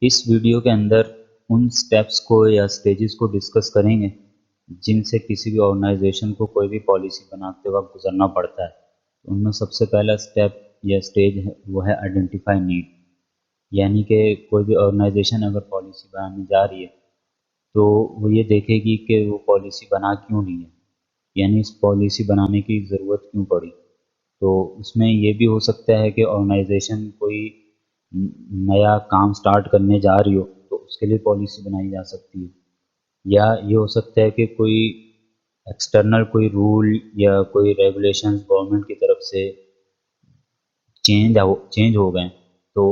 اس video کے اندر ان steps کو یا سٹیجز کو ڈسکس کریں گے جن سے کسی بھی آرگنائزیشن کو کوئی بھی پالیسی بناتے وقت گزرنا پڑتا ہے۔ ان میں سب سے پہلا سٹیپ یا سٹیج ہے وہ ہے آئیڈینٹیفائی نیڈ، یعنی کہ کوئی بھی آرگنائزیشن اگر پالیسی بنانے جا رہی ہے تو وہ یہ دیکھے گی کہ وہ پالیسی بنا کیوں نہیں ہے، یعنی اس پالیسی بنانے کی ضرورت کیوں پڑی۔ تو اس میں یہ بھی ہو سکتا ہے کہ آرگنائزیشن کوئی نیا کام سٹارٹ کرنے جا رہی ہو تو اس کے لیے پالیسی بنائی جا سکتی ہے، یا یہ ہو سکتا ہے کہ کوئی ایکسٹرنل کوئی رول یا کوئی ریگولیشنز گورنمنٹ کی طرف سے چینج ہو گئے تو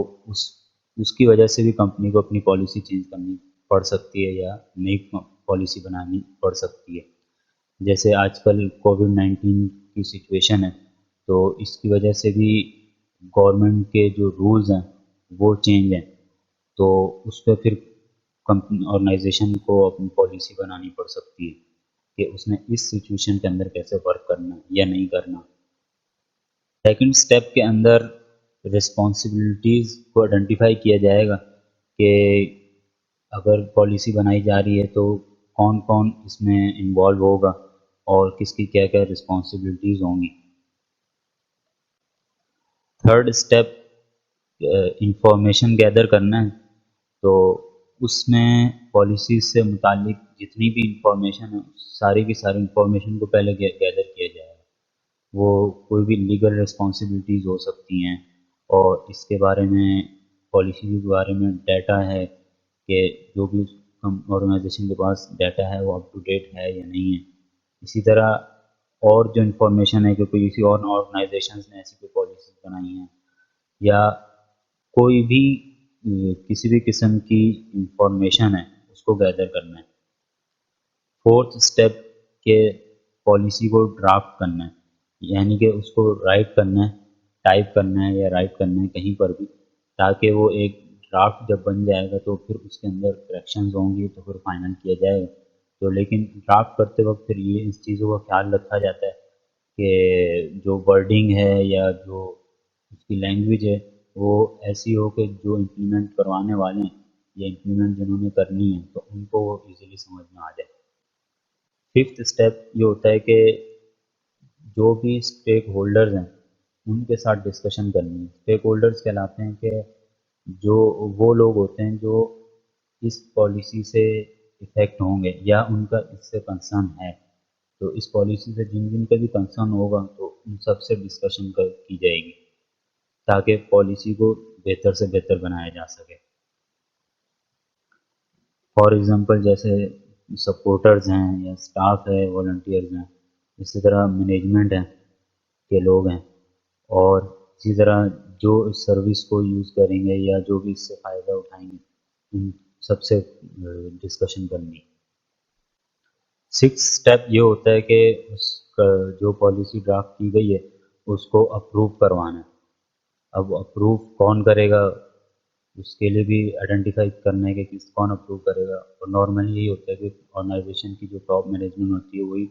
اس کی وجہ سے بھی کمپنی کو اپنی پالیسی چینج کرنی پڑ سکتی ہے یا نئی پالیسی بنانی پڑ سکتی ہے۔ جیسے آج کل کووڈ-19 کی سچویشن ہے تو اس کی وجہ سے بھی گورنمنٹ کے جو رولز ہیں وہ چینج ہیں، تو اس پہ پھر کمپنی آرگنائزیشن کو اپنی پالیسی بنانی پڑ سکتی ہے کہ اس نے اس سچویشن کے اندر کیسے ورک کرنا یا نہیں کرنا۔ سیکنڈ سٹیپ کے اندر رسپانسبلٹیز کو آئیڈینٹیفائی کیا جائے گا کہ اگر پالیسی بنائی جا رہی ہے تو کون کون اس میں انوالو ہوگا اور کس کی کیا کیا رسپانسبلٹیز ہوں گی۔ تھرڈ سٹیپ انفارمیشن گیدر کرنا ہے، تو اس میں پالیسیز سے متعلق جتنی بھی انفارمیشن ہے ساری کی ساری انفارمیشن کو پہلے گیدر کیا جائے گا۔ وہ کوئی بھی لیگل رسپانسبلٹیز ہو سکتی ہیں اور اس کے بارے میں پالیسی کے بارے میں ڈیٹا ہے کہ جو بھی آرگنائزیشن کے پاس ڈیٹا ہے وہ اپ ٹو ڈیٹ ہے یا نہیں ہے۔ اسی طرح اور جو انفارمیشن ہے کہ کوئی کسی اور آرگنائزیشنز نے ایسی کوئی پالیسیز بنائی ہیں یا کوئی بھی کسی بھی قسم کی انفارمیشن ہے اس کو گیدر کرنا ہے۔ فورتھ سٹیپ کہ پالیسی کو ڈرافٹ کرنا ہے، یعنی کہ اس کو رائٹ کرنا ہے، ٹائپ کرنا ہے یا رائٹ کرنا ہے کہیں پر بھی، تاکہ وہ ایک ڈرافٹ جب بن جائے گا تو پھر اس کے اندر کریکشنز ہوں گی تو پھر فائنل کیا جائے گا۔ تو لیکن ڈرافٹ کرتے وقت پھر یہ اس چیزوں کا خیال رکھا جاتا ہے کہ جو ورڈنگ ہے یا جو اس کی لینگویج ہے وہ ایسی ہو کہ جو امپلیمنٹ کروانے والے ہیں یا امپلیمنٹ جنہوں نے کرنی ہے تو ان کو وہ ایزیلی سمجھ میں آ جائے۔ ففتھ اسٹیپ یہ ہوتا ہے کہ جو بھی اسٹیک ہولڈرز ہیں ان کے ساتھ ڈسکشن کرنی ہے۔ اسٹیک ہولڈرز کہلاتے ہیں کہ جو وہ لوگ ہوتے ہیں جو اس پالیسی سے افیکٹ ہوں گے یا ان کا اس سے کنسرن ہے، تو اس پالیسی سے جن جن کا بھی کنسرن ہوگا تو ان سب سے ڈسکشن کی جائے گی تاکہ پالیسی کو بہتر سے بہتر بنایا جا سکے۔ فار ایگزامپل جیسے سپورٹرز ہیں یا اسٹاف ہے، والنٹیئرز ہیں، اسی طرح مینجمنٹ ہیں کے لوگ ہیں، اور اسی طرح جو اس سروس کو یوز کریں گے یا جو بھی اس سے فائدہ اٹھائیں گے ان سب سے ڈسکشن کرنی۔ سکس سٹیپ یہ ہوتا ہے کہ اس کا جو پالیسی ڈرافٹ کی گئی ہے اس کو اپروو کروانا ہے۔ اب اپروو کون کرے گا اس کے لیے بھی آئیڈینٹیفائی کرنا ہے کہ کون اپروو کرے گا، اور نارملی یہی ہوتا ہے کہ آرگنائزیشن کی جو ٹاپ مینجمنٹ ہوتی ہے وہی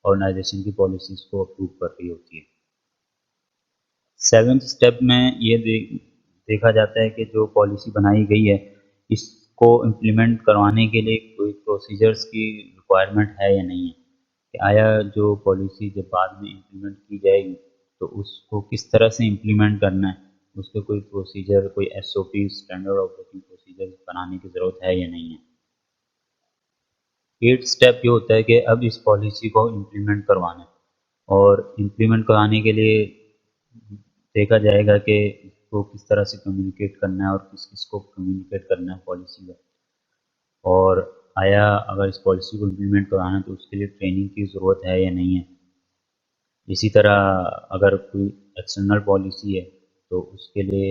آرگنائزیشن کی پالیسیز کو اپروو کر رہی ہوتی ہے۔ سیونتھ اسٹیپ میں یہ دیکھا جاتا ہے کہ جو پالیسی بنائی گئی ہے اس کو امپلیمنٹ کروانے کے لیے کوئی پروسیجرز کی ریکوائرمنٹ ہے یا نہیں ہے، کہ آیا جو پالیسی جب بعد میں امپلیمنٹ کی جائے گی تو اس کو کس طرح سے امپلیمنٹ کرنا ہے، اس کے کوئی پروسیجر، کوئی ایس او پی، اسٹینڈرڈ آپریٹنگ پروسیجر بنانے کی ضرورت ہے یا نہیں ہے۔ ایٹ اسٹیپ یہ ہوتا ہے کہ اب اس پالیسی کو امپلیمنٹ کروانا ہے، اور امپلیمنٹ کرانے کے لیے دیکھا جائے گا کہ اس کو کس طرح سے کمیونیکیٹ کرنا ہے اور کس کس کو کمیونیکیٹ کرنا ہے پالیسی کا، اور آیا اگر اس پالیسی کو امپلیمنٹ کرانا ہے تو اس کے لیے ٹریننگ کی ضرورت ہے یا نہیں ہے۔ اسی طرح اگر کوئی ایکسٹرنل پالیسی ہے تو اس کے لیے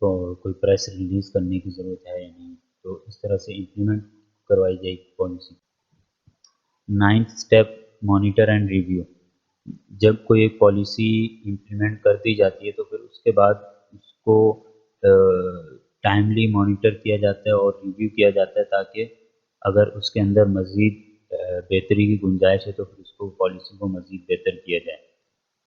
کوئی پریس ریلیز کرنے کی ضرورت ہے یا نہیں، تو اس طرح سے امپلیمنٹ کروائی جائے گی policy. Ninth step monitor and review, جب کوئی ایک پالیسی امپلیمنٹ کر دی جاتی ہے تو پھر اس کے بعد اس کو ٹائملی مانیٹر کیا جاتا ہے اور ریویو کیا جاتا ہے تاکہ اگر اس کے اندر مزید بہتری کی گنجائش ہے تو پھر اس کو پالیسی کو مزید بہتر کیا جائے۔